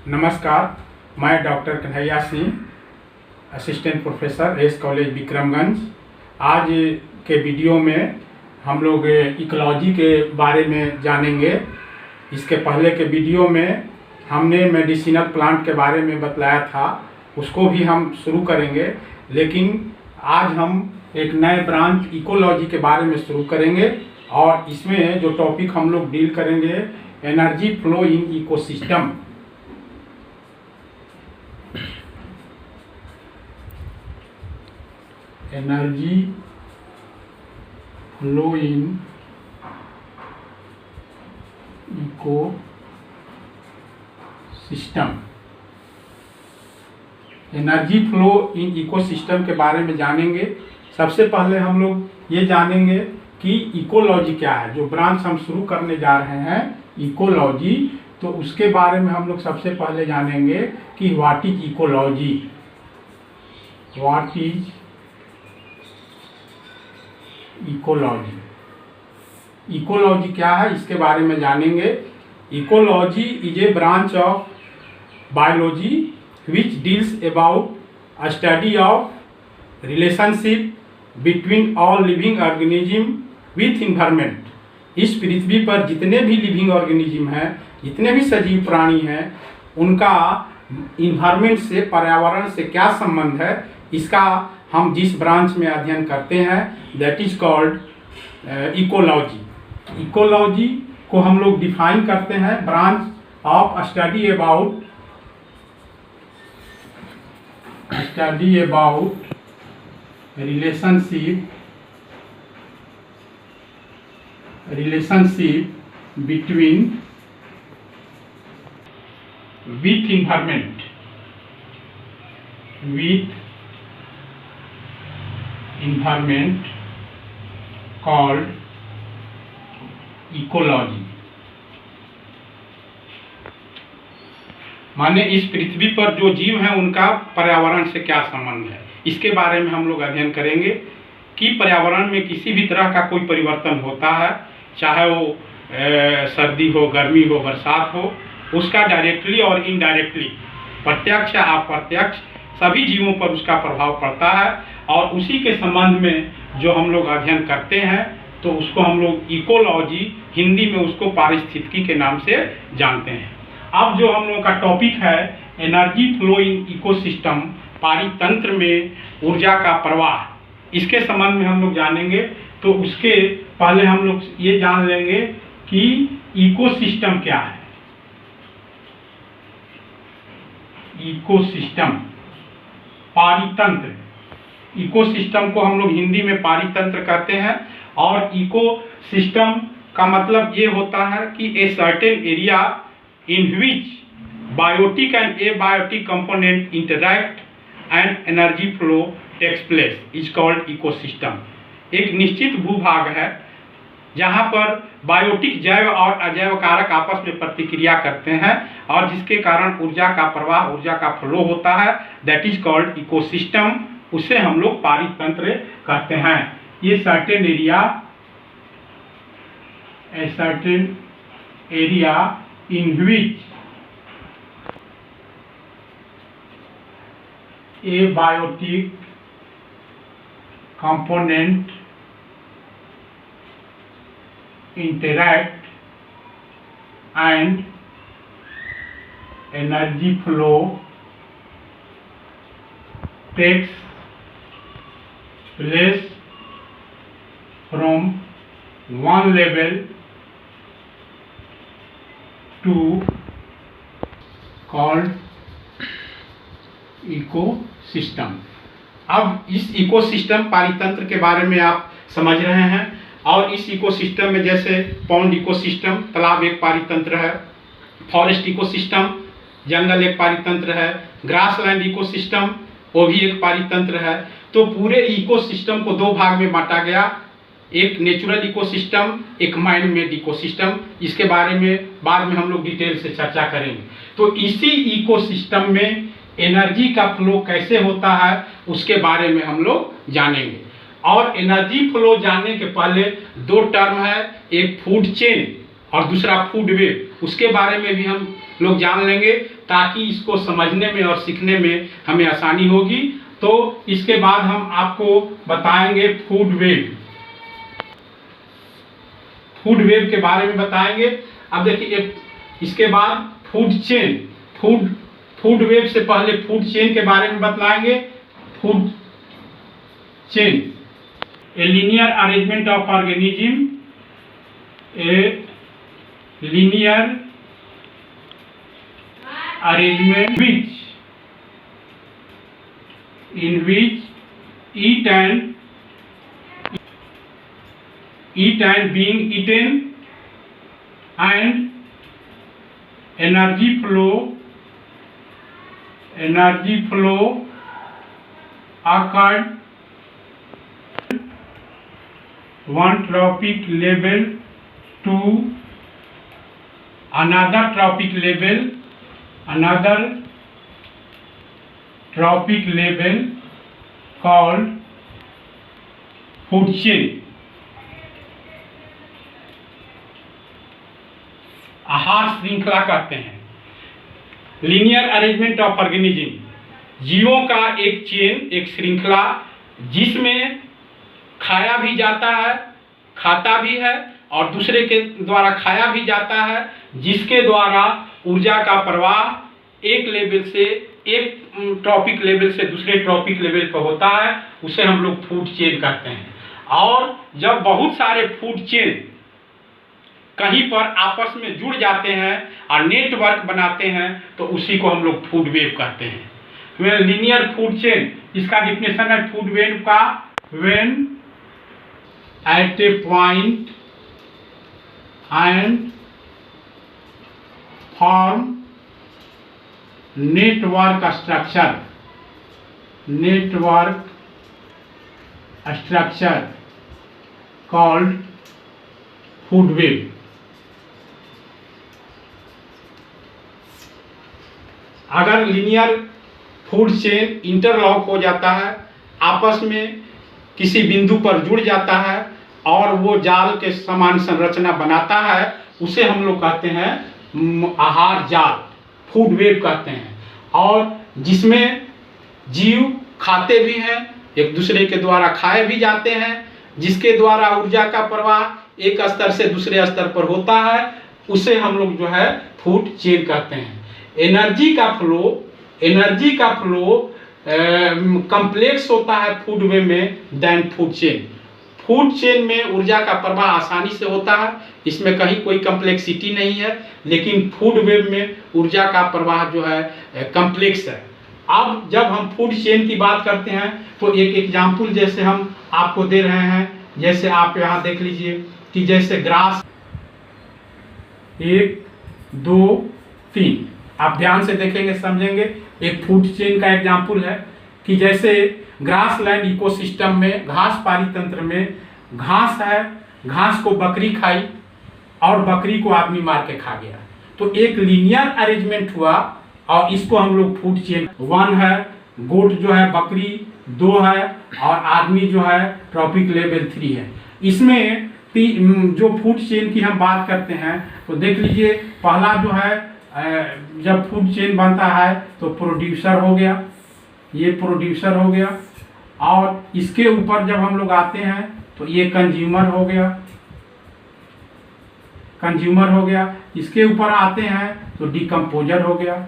नमस्कार, मैं doctor Kanhaiya Singh, assistant professor S college Vikramganj. आज के वीडियो में हम लोग इकोलॉजी के बारे में जानेंगे। इसके पहले के वीडियो में हमने मेडिसिनल प्लांट के बारे में बतलाया था, उसको भी हम शुरू करेंगे, लेकिन आज हम एक नए ब्रांच इकोलॉजी के बारे में शुरू करेंगे और इसमें जो टॉपिक हम लोग डील करेंगे, energy flow in ecosystem. Energy flow in ecosystem. Energy flow in ecosystem के बारे में जानेंगे। सबसे पहले हम लोग ये जानेंगे कि इकोलॉजी क्या है। जो ब्रांच हम शुरू करने जा रहे हैं इकोलॉजी, तो उसके बारे में हम लोग सबसे पहले जानेंगे कि what is ecology. What is ecology, ecology क्या है इसके बारे में जानेंगे। Ecology is a branch of biology which deals about a study of relationship between all living organism with environment। इस पृथ्वी पर जितने भी लिविंग ऑर्गेनिज्म हैं, जितने भी सजीव प्राणी हैं, उनका इन्वायरमेंट से, पर्यावरण से क्या संबंध है, इसका हम जिस ब्रांच में अध्ययन करते हैं that is called ecology. Ecology को हम लोग डिफाइन करते हैं branch of study about relationship between with environment called ecology। माने इस पृथ्वी पर जो जीव हैं उनका पर्यावरण से क्या संबंध है, इसके बारे में हम लोग अध्ययन करेंगे कि पर्यावरण में किसी भी तरह का कोई परिवर्तन होता है, चाहे वो सर्दी हो, गर्मी हो, बरसात हो, उसका डायरेक्टली और इनडायरेक्टली, प्रत्यक्ष या अप्रत्यक्ष, सभी जीवों पर उसका प्रभाव पड़ता है। और उसी के संबंध में जो हम लोग अध्ययन करते हैं तो उसको हम लोग इकोलॉजी, हिंदी में उसको पारिस्थितिकी के नाम से जानते हैं। अब जो हम लोगों का टॉपिक है एनर्जी फ्लो इन इकोसिस्टम, पारितंत्र में ऊर्जा का प्रवाह, इसके संबंध में हम लोग जानेंगे। तो उसके पहले हम लोग ये जान लेंगे कि इकोसिस्टम क्या है। इकोसिस्टम, पारितंत्र। इकोसिस्टम को हम लोग हिंदी में पारितंत्र कहते हैं। और इकोसिस्टम का मतलब ये होता है कि a certain area in which biotic and abiotic component interact and energy flow takes place is called ecosystem। एक निश्चित भूभाग है जहाँ पर बायोटिक, जैव और अजैव कारक आपस में प्रतिक्रिया करते हैं और जिसके कारण ऊर्जा का प्रवाह, ऊर्जा का फ्लो होता है, दैट इज कॉल्ड इकोसिस्टम। उसे हम लोग पारितंत्र कहते हैं। ये certain area in which abiotic component interact and energy flow takes place from one level to called ecosystem. अब इस इकोसिस्टम, पारितंत्र के बारे में आप समझ रहे हैं। और इस इकोसिस्टम में जैसे पॉन्ड इकोसिस्टम, तालाब एक पारितंत्र है, फॉरेस्ट इकोसिस्टम, जंगल एक पारितंत्र है, ग्रासलैंड इकोसिस्टम, वो भी एक पारितंत्र है। तो पूरे इकोसिस्टम को दो भाग में बांटा गया, एक नेचुरल इकोसिस्टम, एक मैन मेड इकोसिस्टम। इसके बारे में बाद में हम लोग डिटेल से चर्चा करेंगे। तो इसी इकोसिस्टम में एनर्जी का फ्लो कैसे होता है उसके बारे में हम लोग जानेंगे। और एनर्जी फ्लो जानने के पहले दो टर्म है, एक फूड चेन और दूसरा फूड वेब, उसके बारे में भी हम लोग जान लेंगे ताकि इसको समझने में और सीखने में हमें आसानी होगी। तो इसके बाद हम आपको बताएंगे फूड वेब। फूड वेब के बारे में बताएंगे। अब देखिए, इसके बाद फूड चेन। फूड वेब से पहले फूड चेन के बारे में बतलाएंगे। Food chain, a linear arrangement of organism, a linear arrangement in which eat and being eaten and energy flow occurred one trophic level to another trophic level called food chain। आहार श्रृंखला कहते हैं। Linear arrangement of organism, जीवों का एक chain, एक श्रृंखला जिसमें खाया भी जाता है, खाता भी है और दूसरे के द्वारा खाया भी जाता है, जिसके द्वारा ऊर्जा का प्रवाह एक लेवल से, एक ट्रॉपिक लेवल से दूसरे ट्रॉपिक लेवल पर होता है, उसे हम लोग फूड चेन कहते हैं। और जब बहुत सारे फूड चेन कहीं पर आपस में जुड़ जाते हैं और नेटवर्क बनाते हैं तो उसी को हम लोग फूड वेब कहते हैं। लीनियर फूड चेन, इसका डिफिनेशन है फूड वेब का, when eight A point and form network structure called food web. अगर लीनियर फूड चेन इंटरलॉक हो जाता है, आपस में किसी बिंदु पर जुड़ जाता है और वो जाल के समान संरचना बनाता है, उसे हम लोग कहते हैं आहार जाल, फूड वेब कहते हैं। और जिसमें जीव खाते भी हैं, एक दूसरे के द्वारा खाए भी जाते हैं, जिसके द्वारा ऊर्जा का प्रवाह एक स्तर से दूसरे स्तर पर होता है, उसे हम लोग जो है फूड चेन कहते हैं। एनर्जी का फ्लो कम्प्लेक्स होता है फूड वेब में then food chain. Food chain में ऊर्जा का प्रवाह आसानी से होता है, इसमें कहीं कोई कम्प्लेक्सिटी नहीं है, लेकिन फूड वेब में ऊर्जा का प्रवाह जो है कम्प्लेक्स है। अब जब हम फूड चेन की बात करते हैं तो एक एग्जाम्पल जैसे हम आपको दे रहे हैं, जैसे आप यहाँ देख लीजिए कि जैसे ग्रास 1 2 3, आप ध्यान से देखेंगे समझेंगे। एक फूड चेन का एग्जाम्पल है कि जैसे ग्रास लैंड इकोसिस्टम में, घास पारी तंत्र में घास है, घास को बकरी खाई और बकरी को आदमी मार के खा गया, तो एक लीनियर अरेंजमेंट हुआ और इसको हम लोग फूड चेन। 1 है गोट जो है बकरी, 2 है और आदमी जो है ट्रॉपिक लेवल 3 है। इसमें जो फूड चेन की हम बात करते हैं तो देख लीजिए, पहला जो है जब फूड चेन बनता है तो प्रोड्यूसर हो गया, ये प्रोड्यूसर हो गया, और इसके ऊपर जब हम लोग आते हैं तो ये कंज्यूमर हो गया, इसके ऊपर आते हैं तो डिकम्पोजर हो गया।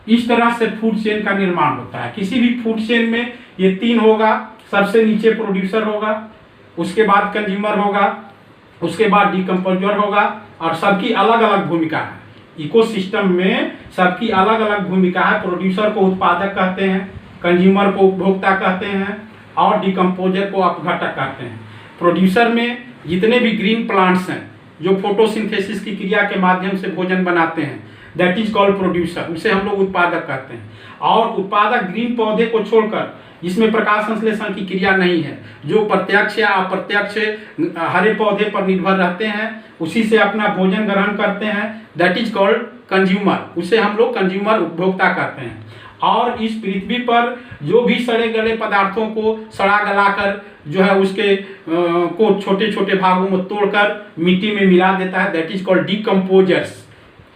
इस तरह से फूड चेन का निर्माण होता है। किसी भी फूड चेन में ये 3 होगा, सबसे नीचे प्रोड्यूसर होगा, उसके बाद कंज्यूमर होगा, उसके बाद डिकम्पोजर होगा, और सबकी अलग अलग भूमिका है। इकोसिस्टम में सबकी अलग अलग भूमिका है। प्रोड्यूसर को उत्पादक कहते हैं, कंज्यूमर को उपभोक्ता कहते हैं और डिकम्पोजर को अपघटक कहते हैं। प्रोड्यूसर में जितने भी ग्रीन प्लांट्स हैं जो फोटोसिंथेसिस की क्रिया के माध्यम से भोजन बनाते हैं, दैट इज कॉल्ड प्रोड्यूसर, उसे हम लोग उत्पादक कहते हैं। और उत्पादक ग्रीन पौधे को छोड़कर जिसमें प्रकाश संश्लेषण की क्रिया नहीं है, जो प्रत्यक्ष या अप्रत्यक्ष हरे पौधे पर निर्भर रहते हैं, उसी से अपना भोजन ग्रहण करते हैं, दैट इज कॉल्ड कंज्यूमर, उसे हम लोग कंज्यूमर उपभोक्ता कहते हैं। और इस पृथ्वी पर जो भी सड़े गले पदार्थों को सड़ा गलाकर जो है उसके को छोटे छोटे भागों में तोड़कर मिट्टी में मिला देता है, दैट इज कॉल्ड डिकम्पोजर्स,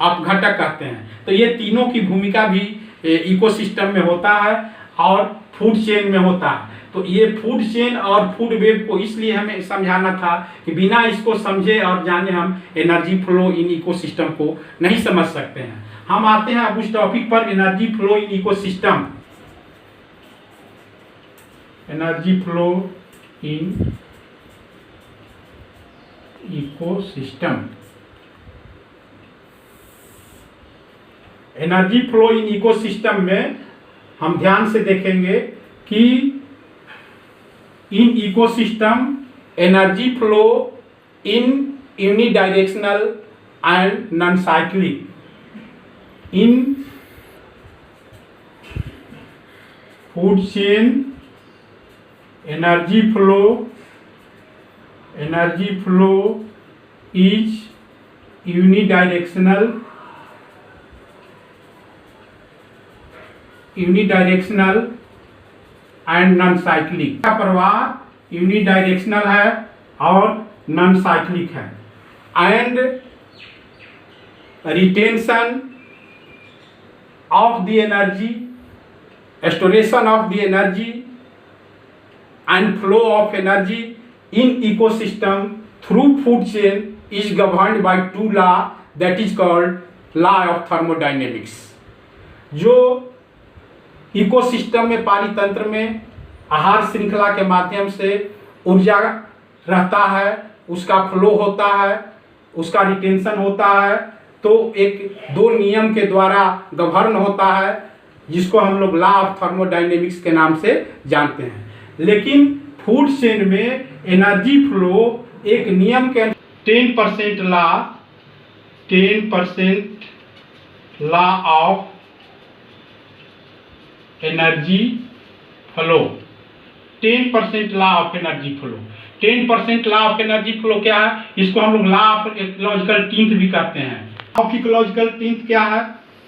अपघटक कहते हैं। तो ये तीनों की भूमिका भी इकोसिस्टम में होता है और फूड चेन में होता है। तो ये फूड चेन और फूड वेब को इसलिए हमें समझाना था कि बिना इसको समझे और जाने हम एनर्जी फ्लो इन इकोसिस्टम को नहीं समझ सकते हैं। हम आते हैं अब उस टॉपिक पर, energy flow in ecosystem. Energy flow in ecosystem. Energy flow in ecosystem में हम ध्यान से देखेंगे कि इन ecosystem energy flow in unidirectional and non cyclic. In food chain energy flow is unidirectional and non cyclic. का प्रवाह unidirectional है और नॉन साइक्लिक है। And retention of the energy, storation of the energy and flow of energy in ecosystem through food chain is governed by two law, that is called law of thermodynamics। जो ecosystem में पारितंत्र में आहार श्रृंखला के माध्यम से ऊर्जा रहता है, उसका फ्लो होता है, उसका रिटेंशन होता है, तो एक दो नियम के द्वारा गवर्न होता है जिसको हम लोग लॉ ऑफ थर्मोडायनेमिक्स के नाम से जानते हैं। लेकिन फूड चेन में एनर्जी फ्लो एक नियम के 10% law of energy flow, 10% law of energy flow. 10% law of energy flow क्या है? इसको हम लोग लॉ ऑफ इकोलॉजिकल टीथ भी कहते हैं। ऑफ इकोलॉजिकल टीथ क्या है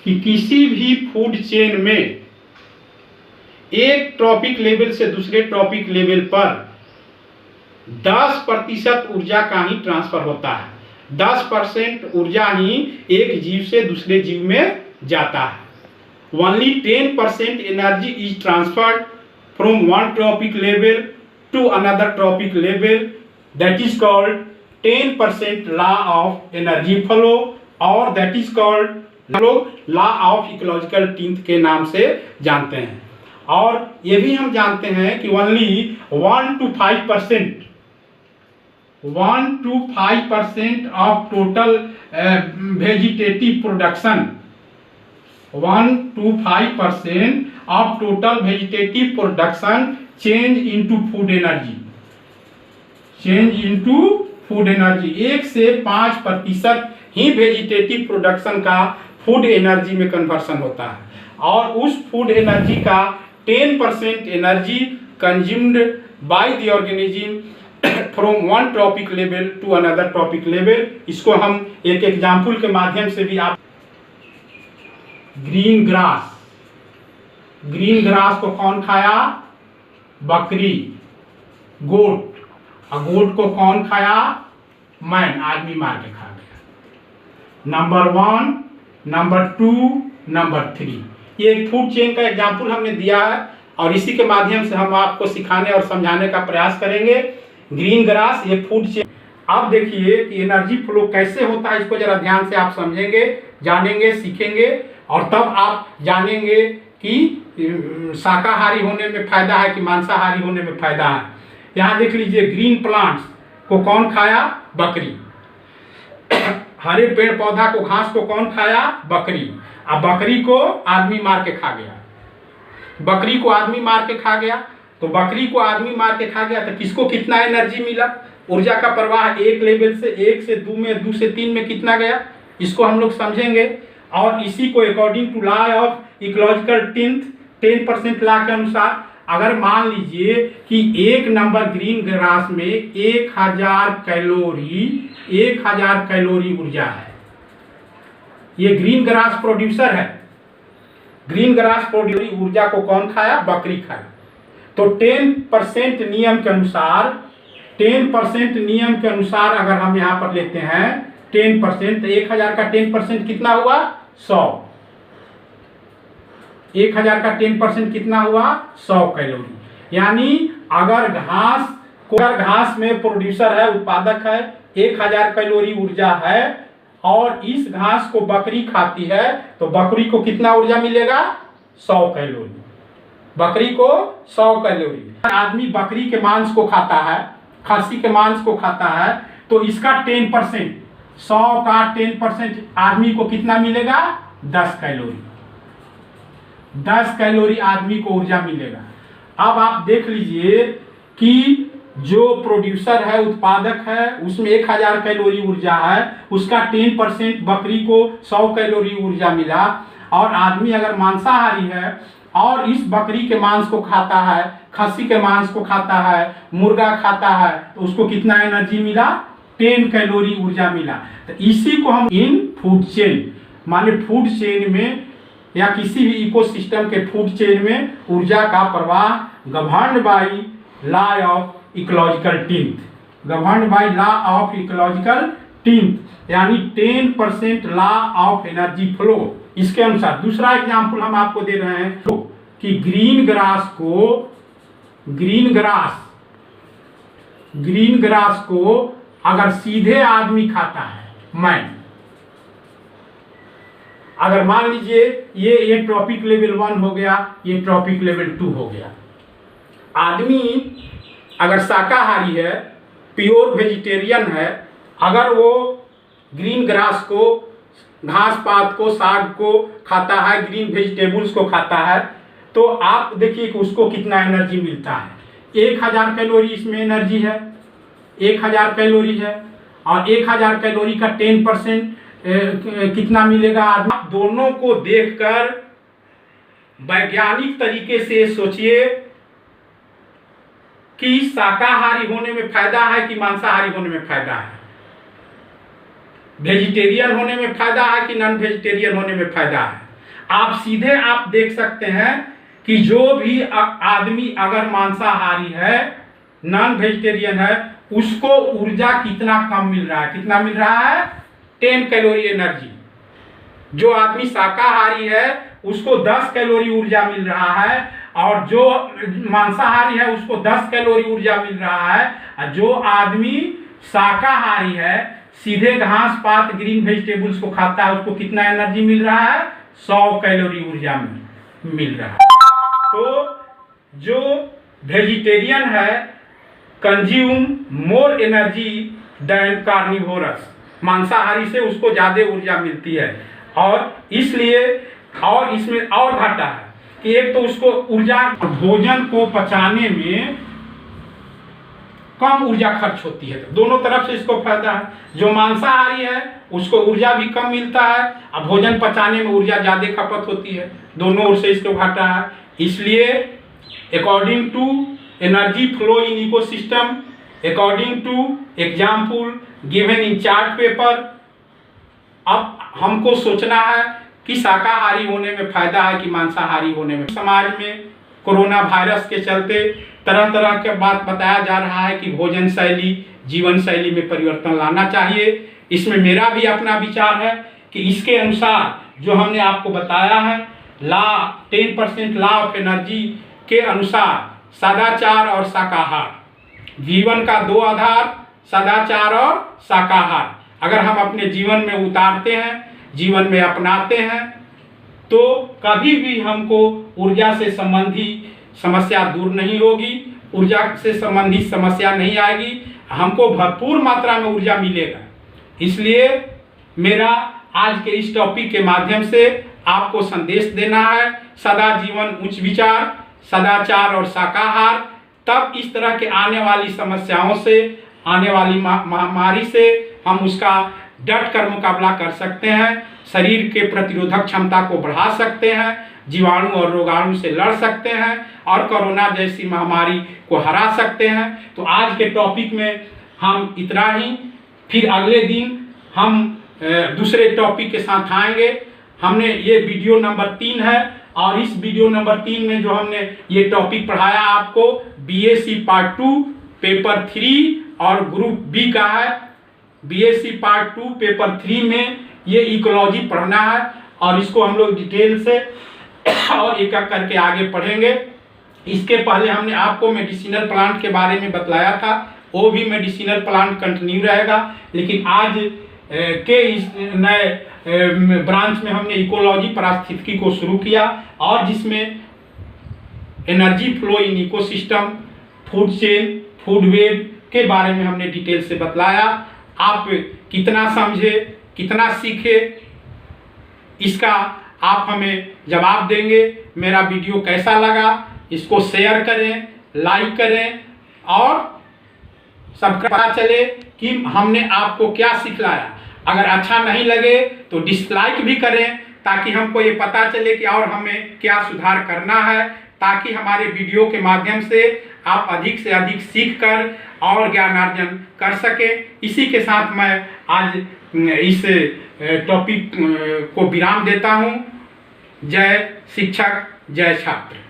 कि किसी भी फूड चेन में एक ट्रॉपिक लेवल से दूसरे ट्रॉपिक लेवल पर 10% ऊर्जा का ही ट्रांसफर होता है। 10% ऊर्जा ही एक जीव से दूसरे जीव में जाता है। Only 10% energy is transferred from one trophic level to another trophic level, that is called 10% law of energy flow, और दैट इज कॉल्ड लोग लॉ ऑफ इकोलॉजिकल टीथ के नाम से जानते हैं। और ये भी हम जानते हैं कि only 1 to 5% of total vegetative production, 1 to 5% of total vegetative production change into food energy, 1 से 5% ही वेजिटेटिव प्रोडक्शन का फूड एनर्जी में कन्वर्सन होता है। और उस फूड एनर्जी का 10% energy consumed by the organism from one trophic level to another trophic level. इसको हम एक एग्जाम्पल के माध्यम से भी आप, ग्रीन ग्रास को कौन खाया? बकरी, गोट। और गोट को कौन खाया? मैन, आदमी मार के खा गया। नंबर 1, नंबर 2, नंबर 3, ये एक फूड चेन का एग्जाम्पल हमने दिया है और इसी के माध्यम से हम आपको सिखाने और समझाने का प्रयास करेंगे। ग्रीन ग्रास, ये फूड चेन। अब देखिए कि एनर्जी फ्लो कैसे होता है, इसको जरा ध्यान से आप समझेंगे, जानेंगे, सीखेंगे, और तब आप जानेंगे कि शाकाहारी होने में फायदा है कि मांसाहारी होने में फायदा है। यहाँ देख लीजिए, ग्रीन प्लांट्स को कौन खाया? बकरी। हरे पेड़ पौधा को, घास को कौन खाया? बकरी। अब बकरी को आदमी मार के खा गया, बकरी को आदमी मार के खा गया। तो बकरी को आदमी मार के खा गया तो किसको कितना एनर्जी मिला? ऊर्जा का प्रवाह एक लेवल से 1 से 2 में, 2 से 3 में कितना गया, इसको हम लोग समझेंगे। और इसी को according to law of ecological teeth 10% law के अनुसार अगर मान लीजिए कि 1 नंबर ग्रीन ग्रास में 1000 कैलोरी ऊर्जा है, ये ग्रीन ग्रास प्रोड्यूसर है, ग्रीन ग्रास प्रोड्यूस ऊर्जा को कौन खाया? बकरी खाई। तो 10% नियम के अनुसार 10% नियम के अनुसार अगर हम यहाँ पर लेते हैं 10%, 1000 का 10% कितना हुआ? 100। 1000 का 10% कितना हुआ? 100 कैलोरी। यानी अगर घास में प्रोड्यूसर है, उत्पादक है, 1000 कैलोरी ऊर्जा है और इस घास को बकरी खाती है तो बकरी को कितना ऊर्जा मिलेगा? 100 कैलोरी। बकरी को 100 कैलोरी। आदमी बकरी के मांस को खाता है, खस्सी के मांस को खाता है तो इसका 10%, 100 का 10% आदमी को कितना मिलेगा? 10 कैलोरी। 10 कैलोरी आदमी को ऊर्जा मिलेगा। अब आप देख लीजिए कि जो प्रोड्यूसर है, उत्पादक है, उसमें 1000 कैलोरी ऊर्जा है, उसका 10% बकरी को 100 कैलोरी ऊर्जा मिला। और आदमी अगर मांसाहारी है और इस बकरी के मांस को खाता है, खस्सी के मांस को खाता है, मुर्गा खाता है तो उसको कितना एनर्जी मिला? 10 कैलोरी ऊर्जा मिला। तो इसी को हम इन फूड चेन, माने फूड चेन में या किसी भी इकोसिस्टम के फूड चेन में ऊर्जा का प्रवाह governed by law of ecological teeth, governed by law of ecological teeth, यानी 10% लॉ ऑफ एनर्जी फ्लो। इसके अनुसार दूसरा एग्जांपल हम आपको दे रहे हैं कि ग्रीन ग्रास को अगर सीधे आदमी खाता है, मैं अगर मान लीजिए ये ट्रॉपिक लेवल 1 हो गया, ये ट्रॉपिक लेवल 2 हो गया। आदमी अगर शाकाहारी है, प्योर वेजिटेरियन है, अगर वो ग्रीन ग्रास को, घास पात को, साग को खाता है, ग्रीन वेजिटेबल्स को खाता है तो आप देखिए कि उसको कितना एनर्जी मिलता है। 1000 कैलोरी इसमें एनर्जी है, 1000 कैलोरी है और 1000 कैलोरी का 10% कितना मिलेगा आदमी? दोनों को देखकर वैज्ञानिक तरीके से सोचिए कि शाकाहारी होने में फायदा है कि मांसाहारी होने में फायदा है, वेजिटेरियन होने में फायदा है कि नॉन वेजिटेरियन होने में फायदा है। आप सीधे आप देख सकते हैं कि जो भी आदमी अगर मांसाहारी है, नॉन वेजिटेरियन है, उसको ऊर्जा कितना कम मिल रहा है? कितना मिल रहा है? 10 कैलोरी एनर्जी। जो आदमी शाकाहारी है उसको 10 कैलोरी ऊर्जा मिल रहा है और जो मांसाहारी है उसको 10 कैलोरी ऊर्जा मिल रहा है। और जो आदमी शाकाहारी है, सीधे घास पात ग्रीन वेजिटेबल्स को खाता है, उसको कितना एनर्जी मिल रहा है? 100 कैलोरी ऊर्जा मिल रहा है। तो जो वेजिटेरियन है consume more energy than carnivorous, मांसाहारी से उसको ज्यादा ऊर्जा मिलती है। और इसलिए और इसमें और घाटा है कि एक तो उसको ऊर्जा, भोजन को पचाने में कम ऊर्जा खर्च होती है, तो दोनों तरफ से इसको फायदा है। जो मांसाहारी है उसको ऊर्जा भी कम मिलता है और भोजन पचाने में ऊर्जा ज्यादा खपत होती है, दोनों ओर से इसको घाटा है। इसलिए according to energy flow in ecosystem, according to example given in chart paper, अब हमको सोचना है कि शाकाहारी होने में फायदा है कि मांसाहारी होने में। समाज में कोरोना वायरस के चलते तरह तरह के बात बताया जा रहा है कि भोजन शैली, जीवन शैली में परिवर्तन लाना चाहिए। इसमें मेरा भी अपना विचार है कि इसके अनुसार जो हमने आपको बताया है, 10% लॉ ऑफ एनर्जी के अनुसार सदाचार और शाकाहार, जीवन का 2 आधार सदाचार और शाकाहार अगर हम अपने जीवन में उतारते हैं, जीवन में अपनाते हैं तो कभी भी हमको ऊर्जा से संबंधी समस्या दूर नहीं होगी, ऊर्जा से संबंधित समस्या नहीं आएगी, हमको भरपूर मात्रा में ऊर्जा मिलेगा। इसलिए मेरा आज के इस टॉपिक के माध्यम से आपको संदेश देना है, सदा जीवन उच्च विचार, सदाचार और शाकाहार, तब इस तरह के आने वाली समस्याओं से, आने वाली महामारी से हम उसका डट कर मुकाबला कर सकते हैं, शरीर के प्रतिरोधक क्षमता को बढ़ा सकते हैं, जीवाणु और रोगाणु से लड़ सकते हैं और कोरोना जैसी महामारी को हरा सकते हैं। तो आज के टॉपिक में हम इतना ही, फिर अगले दिन हम दूसरे टॉपिक के साथ आएंगे। हमने ये वीडियो नंबर 3 है और इस वीडियो नंबर 3 में जो हमने ये टॉपिक पढ़ाया आपको बीएससी पार्ट 2 पेपर 3 और ग्रुप बी का है। बीएससी पार्ट 2 पेपर 3 में ये इकोलॉजी पढ़ना है और इसको हम लोग डिटेल से और एक एक करके आगे पढ़ेंगे। इसके पहले हमने आपको मेडिसिनल प्लांट के बारे में बतलाया था, वो भी मेडिसिनल प्लांट कंटिन्यू रहेगा, लेकिन आज के इस नए ब्रांच में हमने इकोलॉजी पारिस्थितिकी को शुरू किया और जिसमें energy flow in ecosystem, food chain, food web के बारे में हमने डिटेल से बतलाया। आप कितना समझे, कितना सीखे, इसका आप हमें जवाब देंगे। मेरा वीडियो कैसा लगा इसको शेयर करें, लाइक करें और सबका पता चले कि हमने आपको क्या सिखलाया। अगर अच्छा नहीं लगे तो डिसलाइक भी करें ताकि हमको ये पता चले कि और हमें क्या सुधार करना है, ताकि हमारे वीडियो के माध्यम से आप अधिक से अधिक सीख कर और ज्ञानार्जन कर सके। इसी के साथ मैं आज इस टॉपिक को विराम देता हूँ। जय शिक्षक, जय छात्र।